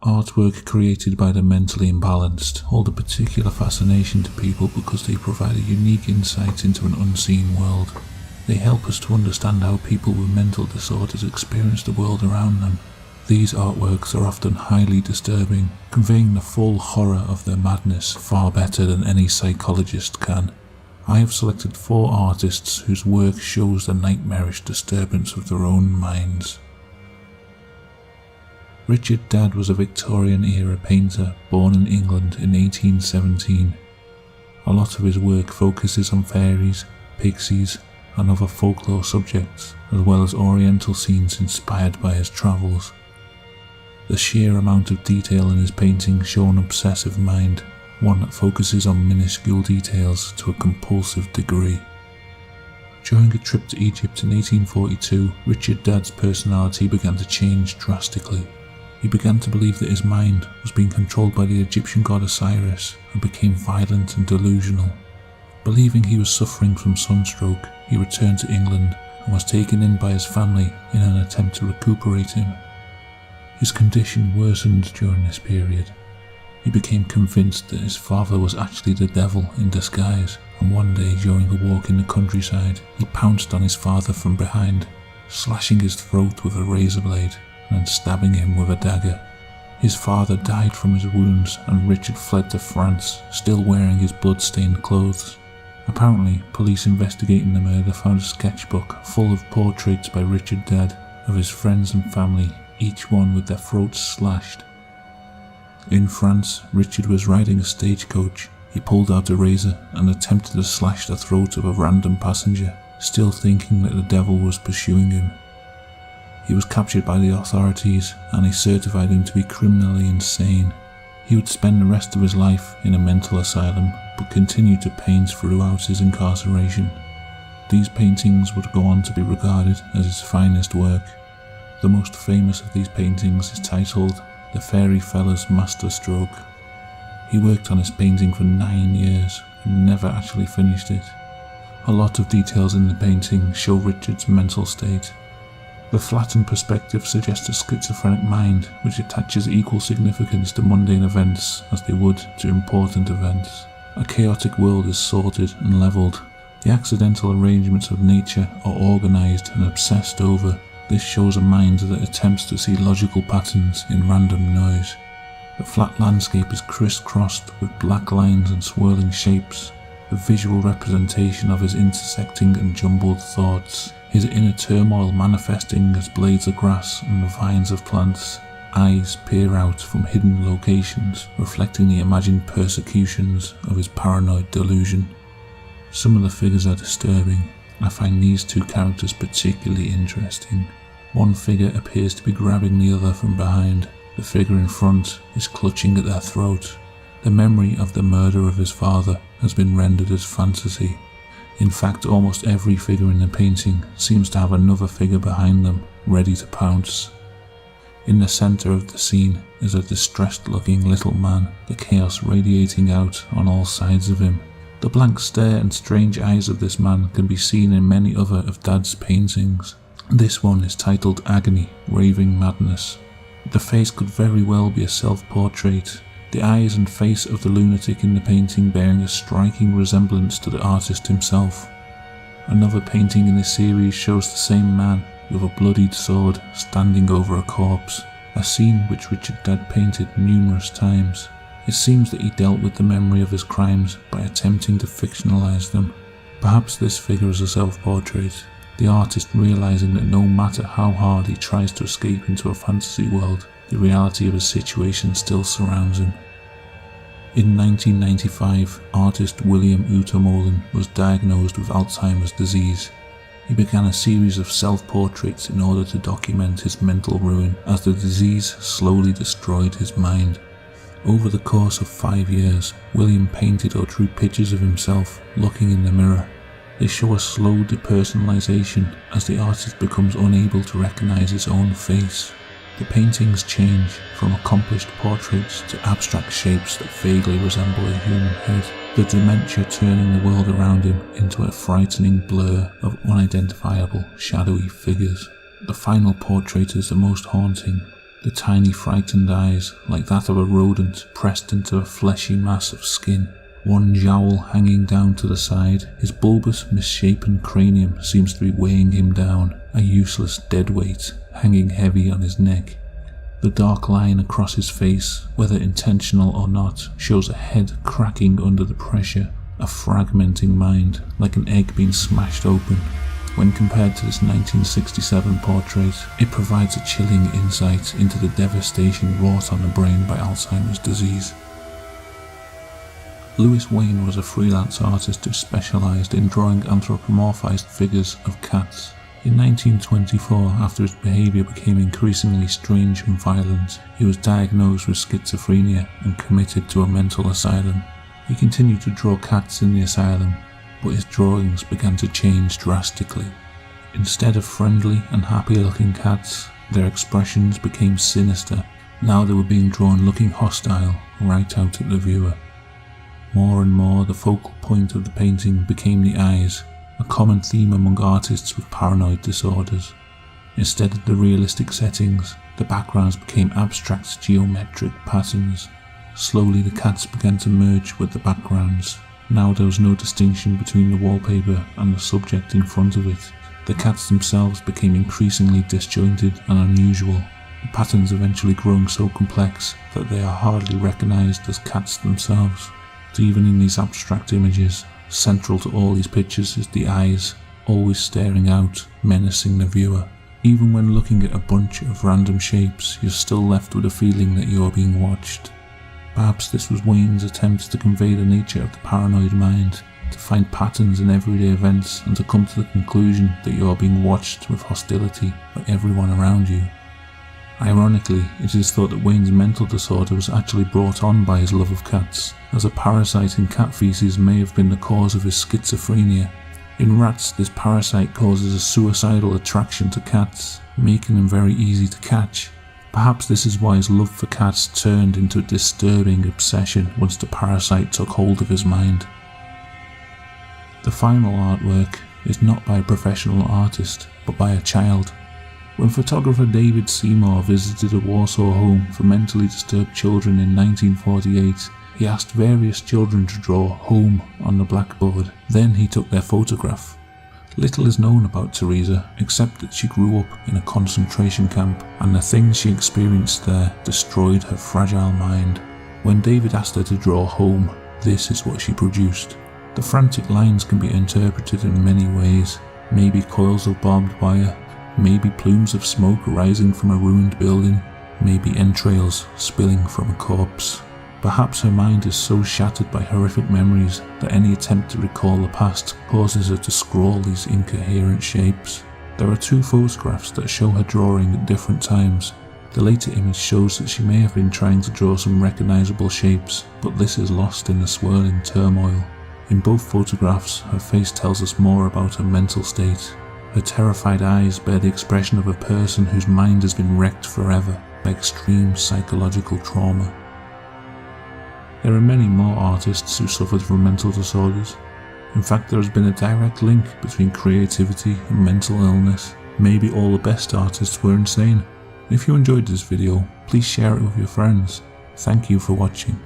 Artwork created by the mentally imbalanced hold a particular fascination to people because they provide a unique insight into an unseen world. They help us to understand how people with mental disorders experience the world around them. These artworks are often highly disturbing, conveying the full horror of their madness far better than any psychologist can. I have selected 4 artists whose work shows the nightmarish disturbance of their own minds. Richard Dadd was a Victorian-era painter born in England in 1817. A lot of his work focuses on fairies, pixies, and other folklore subjects, as well as oriental scenes inspired by his travels. The sheer amount of detail in his paintings show an obsessive mind, one that focuses on minuscule details to a compulsive degree. During a trip to Egypt in 1842, Richard Dadd's personality began to change drastically. He began to believe that his mind was being controlled by the Egyptian god Osiris and became violent and delusional. Believing he was suffering from sunstroke, he returned to England and was taken in by his family in an attempt to recuperate him. His condition worsened during this period. He became convinced that his father was actually the devil in disguise, and one day during a walk in the countryside, he pounced on his father from behind, slashing his throat with a razor blade and stabbing him with a dagger. His father died from his wounds, and Richard fled to France, still wearing his blood-stained clothes. Apparently, police investigating the murder found a sketchbook full of portraits by Richard Dadd of his friends and family, each one with their throats slashed. In France, Richard was riding a stagecoach. He pulled out a razor and attempted to slash the throat of a random passenger, still thinking that the devil was pursuing him. He was captured by the authorities and they certified him to be criminally insane. He would spend the rest of his life in a mental asylum, but continued to paint throughout his incarceration. These paintings would go on to be regarded as his finest work. The most famous of these paintings is titled The Fairy Fella's Masterstroke. He worked on this painting for 9 years and never actually finished it. A lot of details in the painting show Richard's mental state. The flattened perspective suggests a schizophrenic mind which attaches equal significance to mundane events as they would to important events. A chaotic world is sorted and levelled. The accidental arrangements of nature are organised and obsessed over. This shows a mind that attempts to see logical patterns in random noise. The flat landscape is crisscrossed with black lines and swirling shapes, the visual representation of his intersecting and jumbled thoughts, his inner turmoil manifesting as blades of grass and the vines of plants. Eyes peer out from hidden locations, reflecting the imagined persecutions of his paranoid delusion. Some of the figures are disturbing. I find these 2 characters particularly interesting. One figure appears to be grabbing the other from behind. The figure in front is clutching at their throat. The memory of the murder of his father has been rendered as fantasy. In fact, almost every figure in the painting seems to have another figure behind them, ready to pounce. In the centre of the scene is a distressed-looking little man, the chaos radiating out on all sides of him. The blank stare and strange eyes of this man can be seen in many other of Dadd's paintings. This one is titled Agony, Raving Madness. The face could very well be a self-portrait, the eyes and face of the lunatic in the painting bearing a striking resemblance to the artist himself. Another painting in this series shows the same man with a bloodied sword standing over a corpse, a scene which Richard Dadd painted numerous times. It seems that he dealt with the memory of his crimes by attempting to fictionalize them. Perhaps this figure is a self-portrait, the artist realizing that no matter how hard he tries to escape into a fantasy world, the reality of his situation still surrounds him. In 1995, artist William Utermohlen was diagnosed with Alzheimer's disease. He began a series of self-portraits in order to document his mental ruin as the disease slowly destroyed his mind. Over the course of 5 years, William painted or drew pictures of himself looking in the mirror. They show a slow depersonalization as the artist becomes unable to recognize his own face. The paintings change from accomplished portraits to abstract shapes that vaguely resemble a human head, the dementia turning the world around him into a frightening blur of unidentifiable, shadowy figures. The final portrait is the most haunting. The tiny frightened eyes, like that of a rodent pressed into a fleshy mass of skin. One jowl hanging down to the side, his bulbous, misshapen cranium seems to be weighing him down, a useless dead weight hanging heavy on his neck. The dark line across his face, whether intentional or not, shows a head cracking under the pressure, a fragmenting mind, like an egg being smashed open. When compared to this 1967 portrait, it provides a chilling insight into the devastation wrought on the brain by Alzheimer's disease. Louis Wain was a freelance artist who specialised in drawing anthropomorphised figures of cats. In 1924, after his behaviour became increasingly strange and violent, he was diagnosed with schizophrenia and committed to a mental asylum. He continued to draw cats in the asylum, but his drawings began to change drastically. Instead of friendly and happy-looking cats, their expressions became sinister. Now they were being drawn looking hostile right out at the viewer. More and more, the focal point of the painting became the eyes, a common theme among artists with paranoid disorders. Instead of the realistic settings, the backgrounds became abstract geometric patterns. Slowly the cats began to merge with the backgrounds. Now there was no distinction between the wallpaper and the subject in front of it. The cats themselves became increasingly disjointed and unusual, the patterns eventually growing so complex that they are hardly recognised as cats themselves. But even in these abstract images, central to all these pictures is the eyes, always staring out, menacing the viewer. Even when looking at a bunch of random shapes, you're still left with a feeling that you are being watched. Perhaps this was Wain's attempt to convey the nature of the paranoid mind, to find patterns in everyday events and to come to the conclusion that you are being watched with hostility by everyone around you. Ironically, it is thought that Wain's mental disorder was actually brought on by his love of cats, as a parasite in cat feces may have been the cause of his schizophrenia. In rats, this parasite causes a suicidal attraction to cats, making them very easy to catch. Perhaps this is why his love for cats turned into a disturbing obsession once the parasite took hold of his mind. The final artwork is not by a professional artist, but by a child. When photographer David Seymour visited a Warsaw home for mentally disturbed children in 1948, he asked various children to draw "home" on the blackboard. Then he took their photograph. Little is known about Teresa, except that she grew up in a concentration camp, and the things she experienced there destroyed her fragile mind. When David asked her to draw "home," this is what she produced. The frantic lines can be interpreted in many ways. Maybe coils of barbed wire, maybe plumes of smoke rising from a ruined building, maybe entrails spilling from a corpse. Perhaps her mind is so shattered by horrific memories that any attempt to recall the past causes her to scrawl these incoherent shapes. There are two photographs that show her drawing at different times. The later image shows that she may have been trying to draw some recognisable shapes, but this is lost in the swirling turmoil. In both photographs, her face tells us more about her mental state. Her terrified eyes bear the expression of a person whose mind has been wrecked forever by extreme psychological trauma. There are many more artists who suffered from mental disorders. In fact, there has been a direct link between creativity and mental illness. Maybe all the best artists were insane. If you enjoyed this video, please share it with your friends. Thank you for watching.